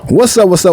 What's up with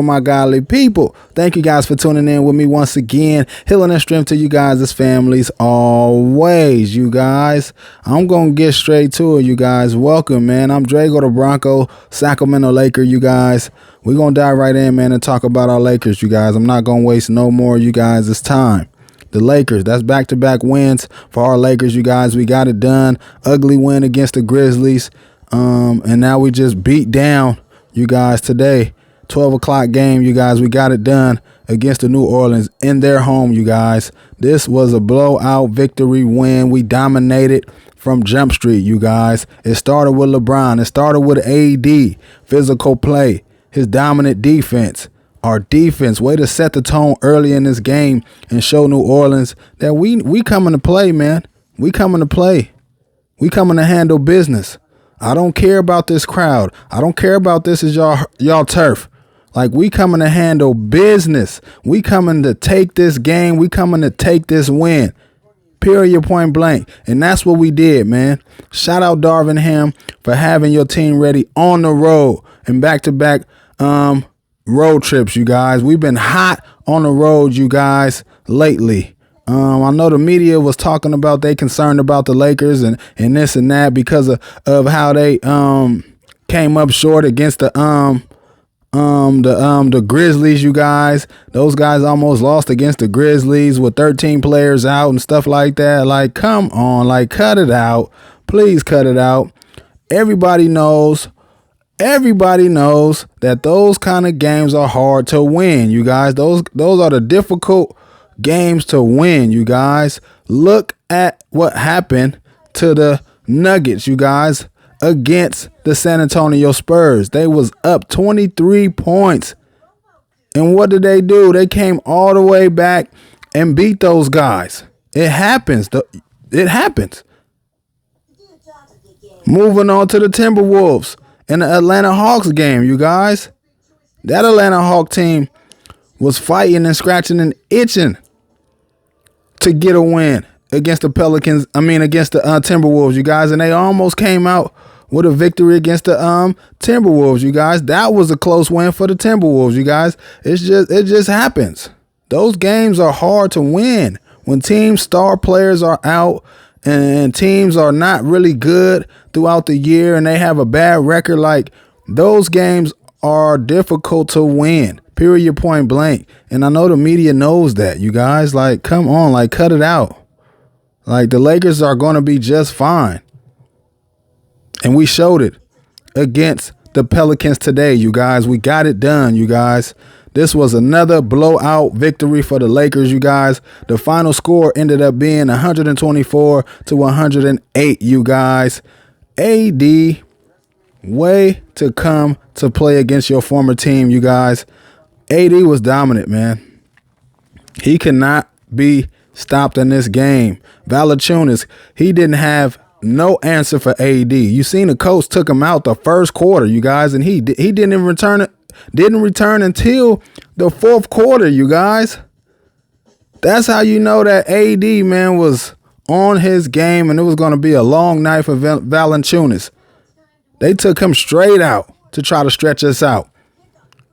my godly people? Thank you guys for tuning in with me once again. Healing and strength to you guys as families always, you guys. I'm going to get straight to it, you guys. Welcome, man. I'm Drago the Bronco, Sacramento Laker, you guys. We're going to dive right in, man, and talk about our Lakers, you guys. I'm not going to waste no more, you guys. It's time. The Lakers, that's back-to-back wins for our Lakers, you guys. We got it done. Ugly win against the Grizzlies. And now we just beat down, you guys, today. 12 o'clock game, you guys. We got it done against the New Orleans in their home, you guys. This was a blowout victory win. We dominated from Jump Street, you guys. It started with LeBron. It started with AD, physical play, his dominant defense. Our defense, way to set the tone early in this game and show New Orleans that we coming to play, man. We coming to play. We coming to handle business. I don't care about this crowd. I don't care about this as y'all turf. Like, we coming to handle business. We coming to take this game. We coming to take this win. Period, point blank. And that's what we did, man. Shout out Darvin Ham for having your team ready on the road and back-to-back road trips, you guys. We've been hot on the road, you guys, lately. I know the media was talking about they concerned about the Lakers and this and that because of how they came up short against the Grizzlies, you guys. Those guys almost lost against the Grizzlies with 13 players out and stuff like that. Like, come on, like, cut it out. Please cut it out. Everybody knows that those kind of games are hard to win, you guys. Those are the difficult games to win, you guys. Look at what happened to the Nuggets, you guys, against the San Antonio Spurs. They was up 23 points. And what did they do? They came all the way back and beat those guys. It happens. It happens. Moving on to the Timberwolves and the Atlanta Hawks game, you guys. That Atlanta Hawk team was fighting and scratching and itching to get a win against the Pelicans. Against the Timberwolves, you guys. And they almost came out with a victory against the Timberwolves, you guys. That was a close win for the Timberwolves, you guys. It just happens. Those games are hard to win when team star players are out and teams are not really good throughout the year and they have a bad record. Like, those games are difficult to win. Period, point blank. And I know the media knows that, you guys. Like, come on, like, cut it out. Like, the Lakers are going to be just fine. And we showed it against the Pelicans today, you guys. We got it done, you guys. This was another blowout victory for the Lakers, you guys. The final score ended up being 124-108, you guys. AD, way to come to play against your former team, you guys. AD was dominant, man. He cannot be stopped in this game. Valanciunas, he didn't have no answer for AD. You seen the coach took him out the first quarter, you guys, and he didn't even return until the fourth quarter, you guys. That's how you know that AD, man, was on his game and it was going to be a long night for Valanciunas. They took him straight out to try to stretch us out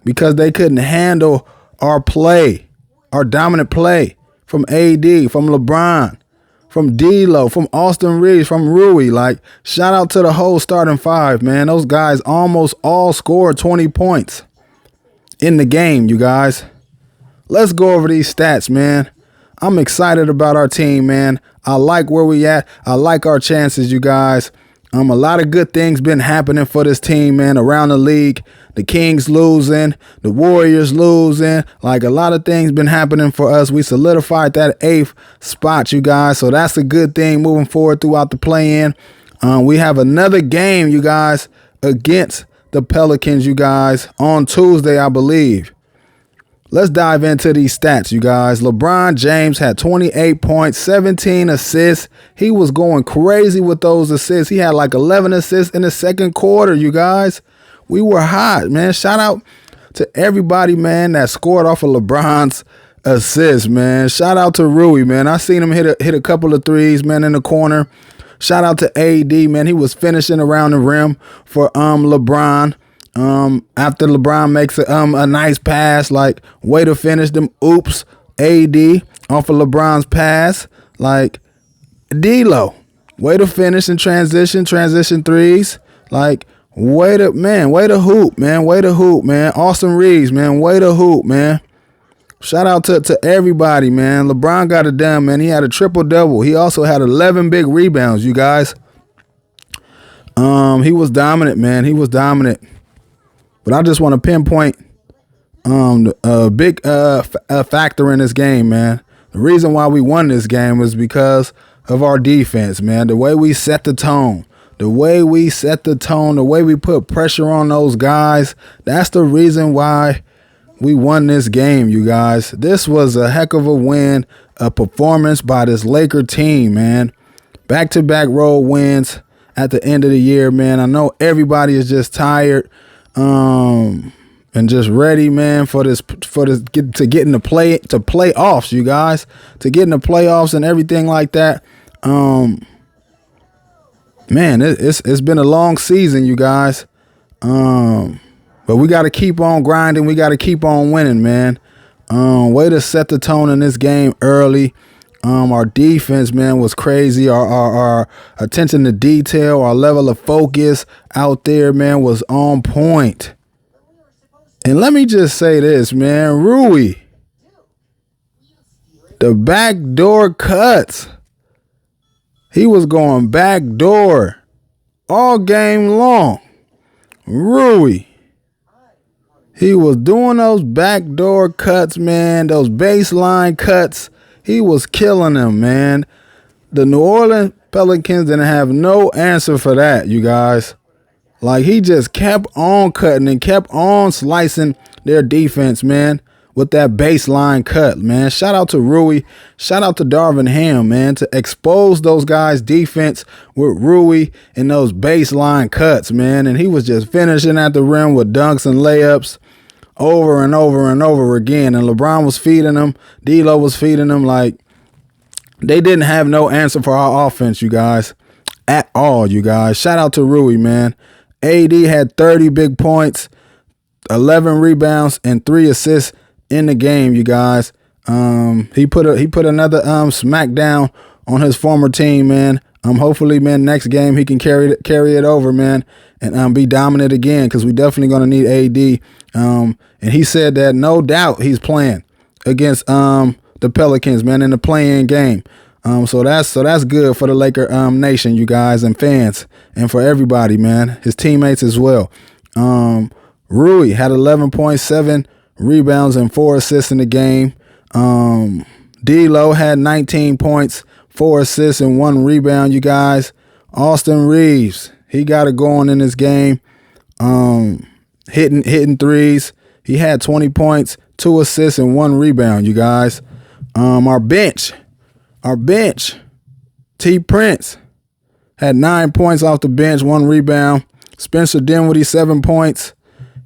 because they couldn't handle our play, our dominant play from AD, from LeBron, from D'Lo, from Austin Reeves, from Rui. Like, shout out to the whole starting five, man. Those guys almost all scored 20 points in the game, you guys. Let's go over these stats, man. I'm excited about our team, man. I like where we at. I like our chances, you guys. A lot of good things been happening for this team, man, around the league. The Kings losing, the Warriors losing. Like, a lot of things been happening for us. We solidified that 8th spot, you guys. So that's a good thing moving forward throughout the play-in. We have another game, you guys, against the Pelicans, you guys, on Tuesday, I believe. Let's dive into these stats, you guys. LeBron James had 28 points, 17 assists. He was going crazy with those assists. He had like 11 assists in the second quarter, you guys. We were hot, man. Shout out to everybody, man, that scored off of LeBron's assists, man. Shout out to Rui, man. I seen him hit a couple of threes, man, in the corner. Shout out to AD, man. He was finishing around the rim for LeBron. After LeBron makes a nice pass, like way to finish them. Oops, AD off of LeBron's pass, like D'Lo, way to finish in transition threes, like way to hoop, man, way to hoop, man. Austin Reeves, man, way to hoop, man. Shout out to everybody, man. LeBron got it done, man. He had a triple-double. He also had 11 big rebounds, you guys. He was dominant, man. He was dominant. But I just want to pinpoint a big factor in this game, man. The reason why we won this game was because of our defense, man. The way we set the tone. The way we put pressure on those guys. That's the reason why we won this game, you guys. This was a heck of a win, a performance by this Laker team, man. Back-to-back road wins at the end of the year, man. I know everybody is just tired and just ready, man, to get in the playoffs, you guys. To get in the playoffs and everything like that. Man, it's been a long season, you guys. But we got to keep on grinding. We got to keep on winning, man. Way to set the tone in this game early. Our defense, man, was crazy. Our attention to detail, our level of focus out there, man, was on point. And let me just say this, man. Rui, the backdoor cuts. He was going backdoor all game long. Rui. He was doing those backdoor cuts, man, those baseline cuts. He was killing them, man. The New Orleans Pelicans didn't have no answer for that, you guys. Like, he just kept on cutting and kept on slicing their defense, man, with that baseline cut, man. Shout out to Rui. Shout out to Darvin Ham, man, to expose those guys' defense with Rui and those baseline cuts, man. And he was just finishing at the rim with dunks and layups over and over and over again. And LeBron was feeding them. D'Lo was feeding them. Like, they didn't have no answer for our offense, you guys, at all, you guys. Shout out to Rui, man. AD had 30 big points, 11 rebounds, and 3 assists in the game, you guys. He put another smackdown on his former team, man. Hopefully, man, next game he can carry it over, man, and be dominant again, because we definitely gonna need AD. And he said that no doubt he's playing against the Pelicans, man, in the play-in game. So that's good for the Laker nation, you guys, and fans, and for everybody, man, his teammates as well. Rui had 11.7 rebounds and 4 assists in the game. D'Lo had 19 points, 4 assists, and 1 rebound, you guys. Austin Reeves, he got it going in this game. Hitting threes. He had 20 points, 2 assists, and 1 rebound, you guys. Our bench, T. Prince had 9 points off the bench, 1 rebound. Spencer Dinwiddie, 7 points.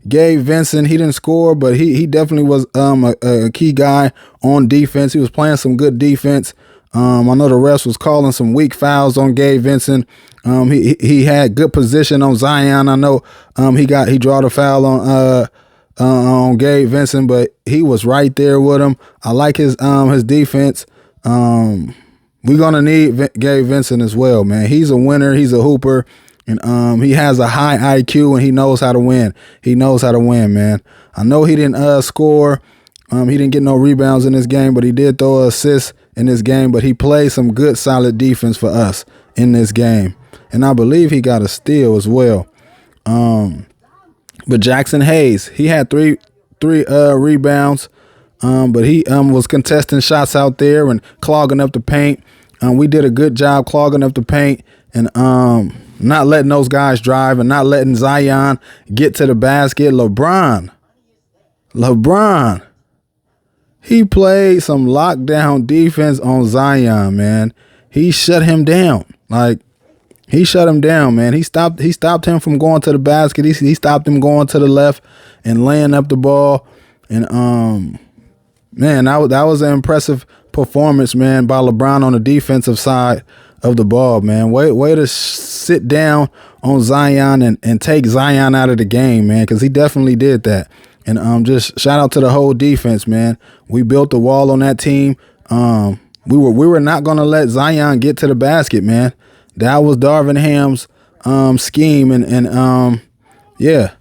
Gabe Vincent, he didn't score, but he definitely was a key guy on defense. He was playing some good defense. I know the refs was calling some weak fouls on Gabe Vincent. He had good position on Zion. I know he drawed a foul on Gabe Vincent, but he was right there with him. I like his defense. We're gonna need Gabe Vincent as well, man. He's a winner. He's a hooper. And he has a high IQ, and he knows how to win. He knows how to win, man. I know he didn't score. He didn't get no rebounds in this game, but he did throw an assist in this game. But he played some good, solid defense for us in this game. And I believe he got a steal as well. But Jackson Hayes, he had three rebounds. But he was contesting shots out there and clogging up the paint. We did a good job clogging up the paint and not letting those guys drive and not letting Zion get to the basket. LeBron, he played some lockdown defense on Zion, man. He shut him down. Like, he shut him down, man. He stopped him from going to the basket. He stopped him going to the left and laying up the ball. And man, that was an impressive performance, man, by LeBron on the defensive side of the ball, man. Way to sit down on Zion and take Zion out of the game, man, because he definitely did that. And just shout out to the whole defense, man. We built the wall on that team. We were not going to let Zion get to the basket, man. That was Darvin Ham's scheme, and yeah.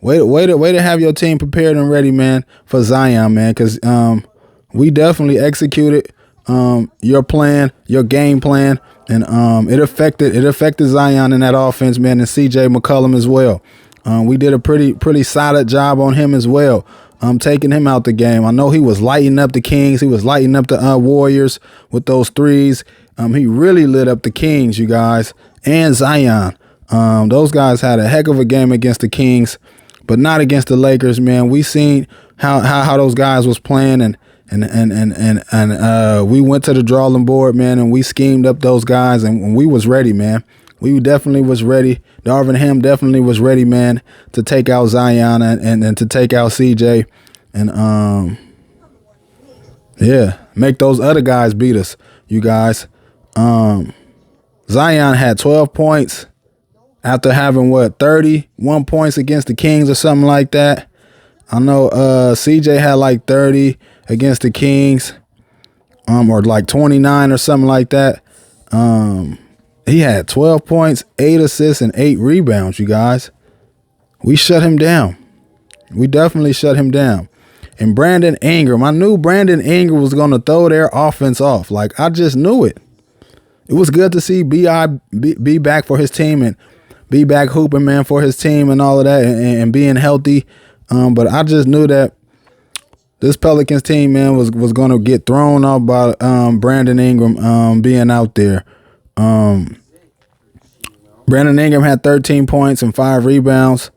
Way to have your team prepared and ready, man, for Zion, man, because we definitely executed your plan, your game plan, and it affected Zion in that offense, man, and C.J. McCollum as well. We did a pretty solid job on him as well, taking him out the game. I know he was lighting up the Kings. He was lighting up the Warriors with those threes. He really lit up the Kings, you guys, and Zion. Those guys had a heck of a game against the Kings, but not against the Lakers, man. We seen how those guys was playing, and we went to the drawing board, man, and we schemed up those guys, and we was ready, man. We definitely was ready. Darvin Ham definitely was ready, man, to take out Zion and to take out CJ, and yeah, make those other guys beat us, you guys. Zion had 12 points. After having, 31 points against the Kings or something like that. I know CJ had like 30 against the Kings, or like 29 or something like that. He had 12 points, 8 assists, and 8 rebounds, you guys. We shut him down. We definitely shut him down. And Brandon Ingram, I knew Brandon Ingram was going to throw their offense off. Like, I just knew it. It was good to see B.I. be back for his team and be back hooping, man, for his team and all of that, and being healthy. But I just knew that this Pelicans team, man, was going to get thrown off by Brandon Ingram being out there. Brandon Ingram had 13 points and 5 rebounds.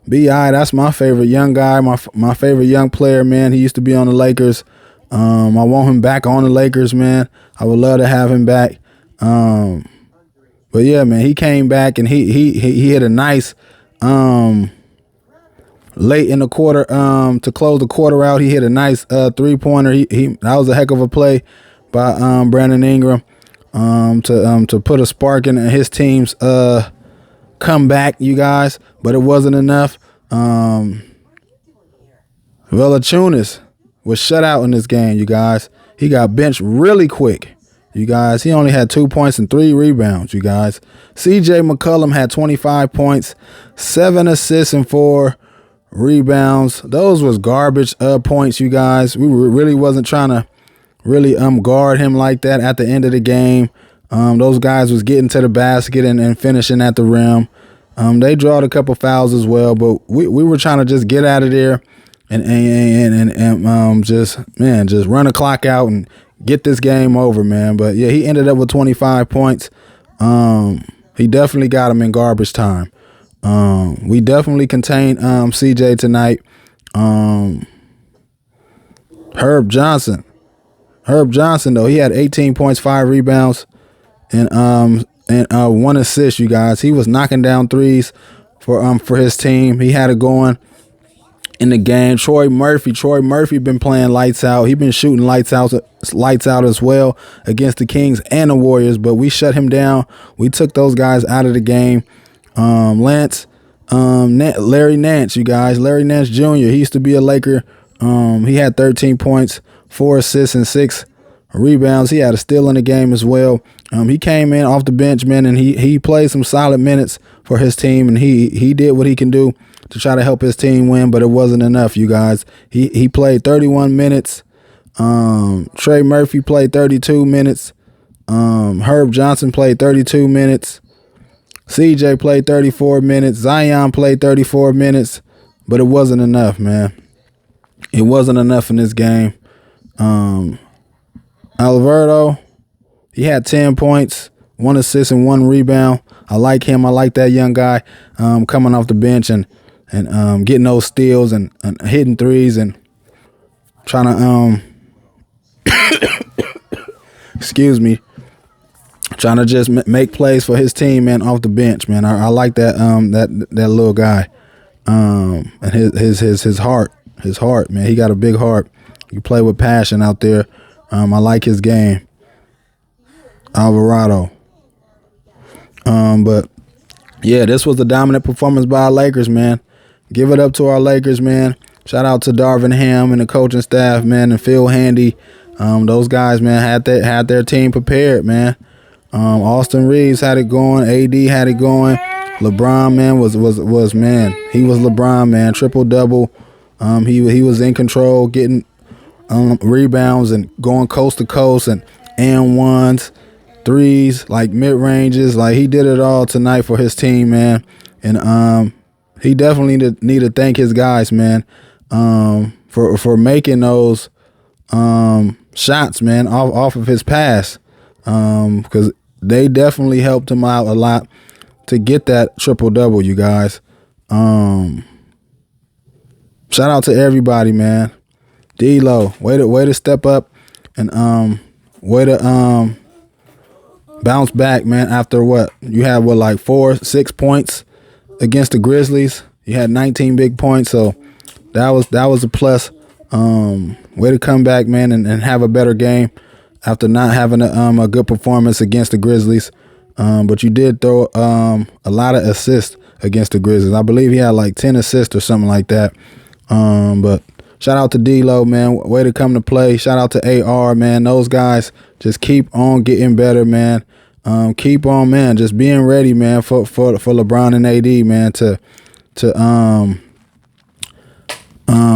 B.I., that's my favorite young guy, my favorite young player, man. He used to be on the Lakers. I want him back on the Lakers, man. I would love to have him back. But yeah, man, he came back and he hit a nice late in the quarter to close the quarter out. He hit a nice 3-pointer. That was a heck of a play by Brandon Ingram to put a spark in his team's comeback, you guys. But it wasn't enough. Valanciunas was shut out in this game, you guys. He got benched really quick. You guys, he only had 2 points and 3 rebounds, you guys. C.J. McCollum had 25 points, 7 assists, and 4 rebounds. Those was garbage points, you guys. We really wasn't trying to really guard him like that at the end of the game. Those guys was getting to the basket and finishing at the rim. They drawed a couple fouls as well, but we were trying to just get out of there and just run the clock out and get this game over, man. But yeah, he ended up with 25 points. He definitely got him in garbage time. We definitely contained CJ tonight. Herb Johnson, though, he had 18 points, 5 rebounds, and 1 assist, you guys. He was knocking down threes for his team. He had it going in the game. Troy Murphy been playing lights out. He been shooting lights out as well against the Kings and the Warriors, but we shut him down. We took those guys out of the game. Larry Nance, you guys. Larry Nance Jr., he used to be a Laker. He had 13 points, 4 assists, and 6 rebounds. He had a steal in the game as well. He came in off the bench, man, and he played some solid minutes for his team, and he did what he can do to try to help his team win, but it wasn't enough, you guys. He played 31 minutes. Trey Murphy played 32 minutes. Herb Johnson played 32 minutes. CJ played 34 minutes. Zion played 34 minutes, but it wasn't enough, man. It wasn't enough in this game. Alvarado, he had 10 points, 1 assist, and 1 rebound. I like him. I like that young guy coming off the bench and getting those steals and hitting threes and trying to trying to just make plays for his team, man, off the bench, man. I like that that little guy, and his heart, man. He got a big heart. You play with passion out there. I like his game. Alvarado, But yeah, this was a dominant performance by our Lakers, man. Give it up to our Lakers, man. Shout out to Darvin Ham and the coaching staff, man, and Phil Handy. Those guys, man, had their team prepared, man. Austin Reeves had it going. AD had it going. LeBron, man, was man. He was LeBron, man. Triple double. He was in control, getting rebounds and going coast to coast and ones, threes, like mid ranges. Like he did it all tonight for his team, man. And he definitely need to thank his guys, man, for making those shots, man, off of his pass, because they definitely helped him out a lot to get that triple double, you guys. Shout out to everybody, man. D-Lo, way to step up and way to bounce back, man. After what you had, like 4-6 points against the Grizzlies, you had 19 big points, so that was a plus. Way to come back, man, and have a better game after not having a good performance against the Grizzlies. But you did throw a lot of assists against the Grizzlies. I believe he had like 10 assists or something like that. But shout out to D-Lo, man. Way to come to play. Shout out to AR, man. Those guys just keep on getting better, man. Keep on, man. Just being ready, man, for LeBron and AD, man, to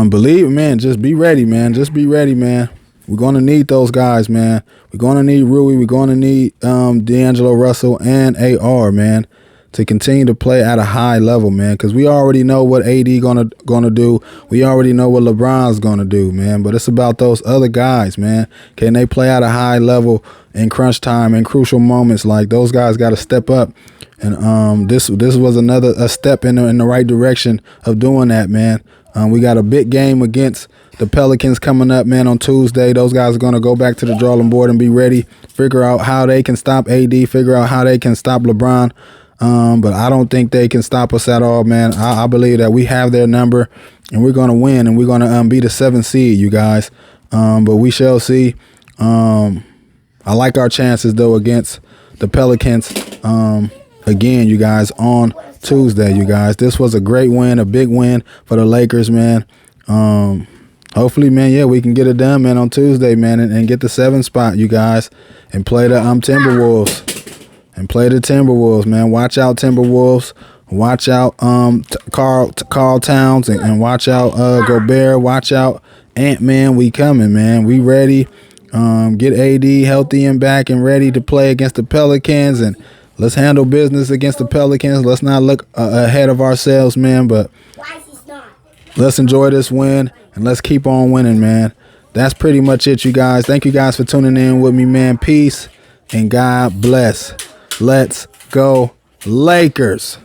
believe, man. Just be ready, man. Just be ready, man. We're going to need those guys, man. We're going to need Rui. We're going to need D'Angelo Russell and AR, man, to continue to play at a high level, man, because we already know what AD gonna do. We already know what LeBron's going to do, man. But it's about those other guys, man. Can they play at a high level in crunch time, in crucial moments? Like, those guys got to step up. And this was a step in the right direction of doing that, man. We got a big game against the Pelicans coming up, man, on Tuesday. Those guys are going to go back to the drawing board and be ready, figure out how they can stop AD, figure out how they can stop LeBron. But I don't think they can stop us at all, man. I believe that we have their number, and we're going to win, and we're going to be the 7th seed, you guys. But we shall see. I like our chances, though, against the Pelicans. Again, you guys, on Tuesday, you guys. This was a great win, a big win for the Lakers, man. Hopefully, man, yeah, we can get it done, man, on Tuesday, man, and get the 7th spot, you guys, and play the Timberwolves. And play the Timberwolves, man. Watch out, Timberwolves. Watch out Karl Towns, and watch out Gobert. Watch out Ant-Man. We coming, man. We ready. Get AD healthy and back and ready to play against the Pelicans, and let's handle business against the Pelicans. Let's not look ahead of ourselves, man, but let's enjoy this win, and let's keep on winning, man. That's pretty much it, you guys. Thank you guys for tuning in with me, man. Peace and God bless. Let's go Lakers.